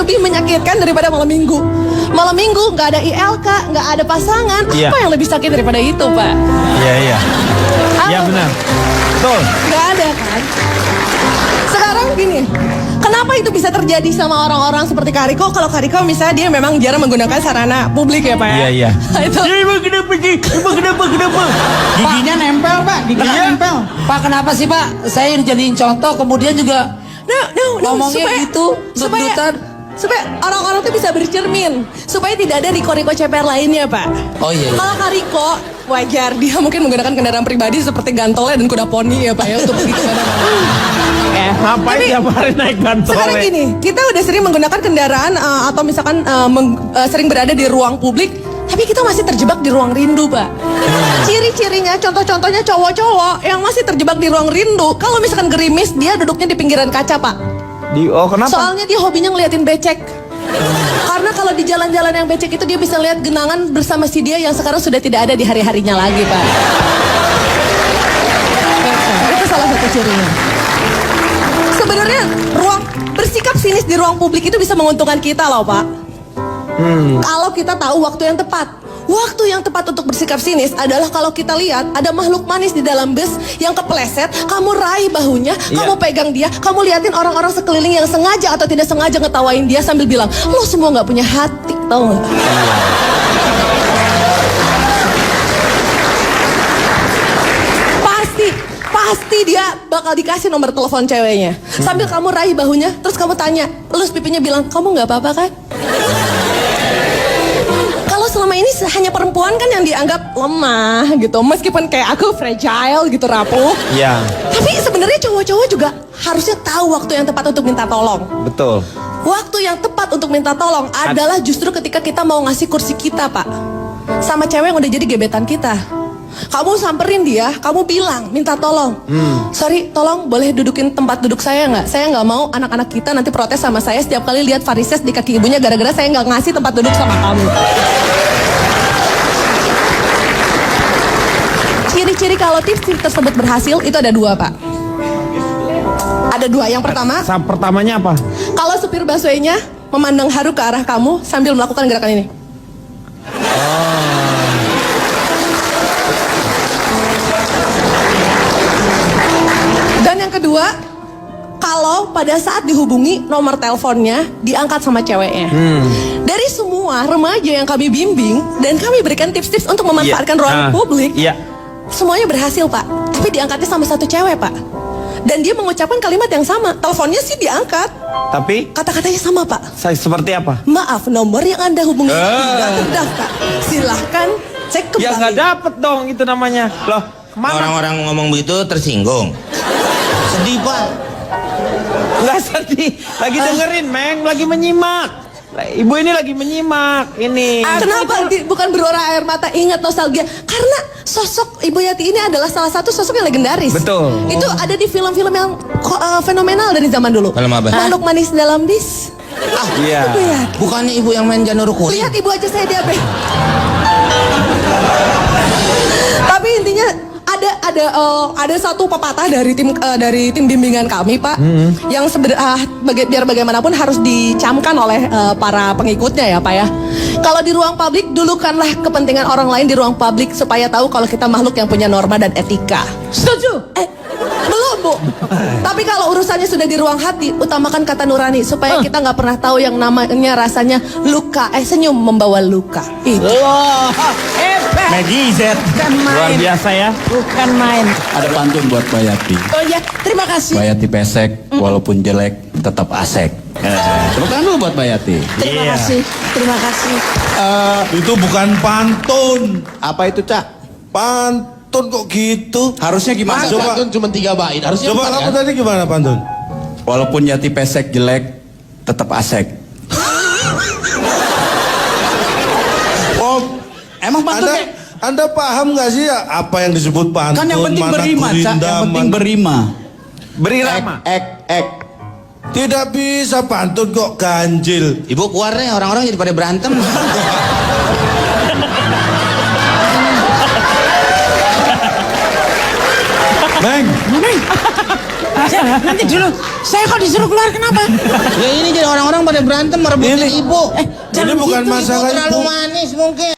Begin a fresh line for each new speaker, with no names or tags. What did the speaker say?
lebih menyakitkan daripada malam minggu. Malam minggu nggak ada ILK, nggak ada pasangan. Apa yang lebih sakit daripada itu, Pak?
Iya. Iya benar. Betul.
Nggak ada kan? Sekarang gini, kenapa itu bisa terjadi sama orang-orang seperti Kak Riko? Kalau Kak Riko misalnya dia memang jarang menggunakan sarana publik ya Pak ya?
Iya.
Itu.
Ya emang kenapa?
Giginya nempel Pak, giginya nempel.
Pak kenapa sih Pak? Saya dijadiin contoh kemudian juga ngomongnya
supaya,
gitu,
supaya orang-orang tuh bisa bercermin, supaya tidak ada Riko-Riko CPR lainnya Pak.
Oh iya.
Kalau Kak Riko wajar dia mungkin menggunakan kendaraan pribadi seperti gantolnya dan kuda poni ya Pak ya untuk pergi kemana-mana.
Ngapain tiap hari naik gantole?
Sekarang gini, kita udah sering menggunakan kendaraan atau misalkan sering berada di ruang publik, tapi kita masih terjebak di ruang rindu, Pak. Ciri-cirinya, contoh-contohnya cowok-cowok yang masih terjebak di ruang rindu. Kalau misalkan gerimis, dia duduknya di pinggiran kaca, Pak.
Kenapa?
Soalnya dia hobinya ngeliatin becek. Karena kalau di jalan-jalan yang becek itu dia bisa lihat genangan bersama si dia yang sekarang sudah tidak ada di hari-harinya lagi, Pak. Itu salah satu cirinya. Sebenarnya bersikap sinis di ruang publik itu bisa menguntungkan kita loh Pak. Kalau kita tahu waktu yang tepat. Waktu yang tepat untuk bersikap sinis adalah kalau kita lihat ada makhluk manis di dalam bus yang kepleset, kamu raih bahunya, kamu pegang dia, kamu liatin orang-orang sekeliling yang sengaja atau tidak sengaja ngetawain dia sambil bilang, lo semua nggak punya hati, tau nggak? Pasti dia bakal dikasih nomor telepon ceweknya. Sambil kamu raih bahunya, terus kamu tanya, elus pipinya bilang, kamu nggak apa-apa kan? Kalau selama ini hanya perempuan kan yang dianggap lemah gitu, meskipun kayak aku fragile gitu, rapuh.
Iya.
Tapi sebenarnya cowok-cowok juga harusnya tahu waktu yang tepat untuk minta tolong.
Betul.
Waktu yang tepat untuk minta tolong adalah justru ketika kita mau ngasih kursi kita, Pak, sama cewek yang udah jadi gebetan kita. Kamu samperin dia, kamu bilang, minta tolong. Sorry, tolong boleh dudukin tempat duduk saya nggak? Saya nggak mau anak-anak kita nanti protes sama saya setiap kali lihat varises di kaki ibunya gara-gara saya nggak ngasih tempat duduk sama kamu. Ciri-ciri kalau tips tersebut berhasil itu ada dua, Pak. Ada dua. Yang pertama,
pertamanya apa?
kalau supir busway-nya memandang haru ke arah kamu sambil melakukan gerakan ini. Dan yang kedua, kalau pada saat dihubungi nomor teleponnya diangkat sama ceweknya. Dari semua remaja yang kami bimbing dan kami berikan tips-tips untuk memanfaatkan ruang publik, semuanya berhasil Pak. Tapi diangkatnya sama satu cewek Pak. Dan dia mengucapkan kalimat yang sama. Teleponnya sih diangkat,
tapi
kata-katanya sama Pak.
Seperti apa?
Maaf, nomor yang Anda hubungi tidak terdaftar. Silahkan cek kembali.
Ya nggak dapet dong itu namanya. Loh, kemana?
Orang-orang ngomong begitu tersinggung. Sedih Pak.
Nggak sedih, lagi dengerin Meng, lagi menyimak. Ibu ini lagi menyimak ini.
Kenapa bukan berora air mata ingat nostalgia? Karena sosok Ibu Yati ini adalah salah satu sosok yang legendaris.
Betul.
Itu ada di film-film yang fenomenal dari zaman dulu.
Film apa?
Makhluk manis dalam bis.
Iya.
Ibu Yati.
Bukannya ibu yang main Janur Kuning?
Lihat ibu aja saya diabetes. Tapi intinya ada satu pepatah dari tim bimbingan kami Pak, yang biar bagaimanapun harus dicamkan oleh para pengikutnya ya Pak ya. Kalau di ruang publik, dulukanlah kepentingan orang lain di ruang publik supaya tahu kalau kita makhluk yang punya norma dan etika.
Setuju?
Belum Bu. Tapi kalau urusannya sudah di ruang hati, utamakan kata nurani supaya kita nggak pernah tahu yang namanya rasanya luka. Senyum membawa luka. Itu.
Maggie Z. Luar biasa ya.
Bukan main.
Ada pantun buat Mbak Yati.
Oh ya, terima kasih.
Mbak Yati pesek, walaupun jelek tetap asek. Tepuk tangan dulu buat Mbak Yati.
Terima kasih. Terima kasih.
Itu bukan pantun.
Apa itu Cak?
Pantun kok gitu?
Harusnya gimana?
Coba.
Pantun cuma 3 bait. Harusnya
Coba
4
kamu
kan?
tadi gimana pantun?
Walaupun Yati pesek jelek tetap asek.
Oh,
Emang pantun
Anda paham nggak sih apa yang disebut pantun?
kan yang penting
mana
berima, Cak.
gurinda,
Yang penting
mana-
berima.
Berirama.
Ek.
Tidak bisa pantun kok ganjil.
Ibu keluar deh, orang-orang jadi pada berantem.
Meng,
Nanti dulu. Saya kok disuruh keluar kenapa?
Ya ini jadi orang-orang pada berantem merebutin
Ini-
ibu.
Ini bukan masalah
Terlalu
ibu.
manis mungkin.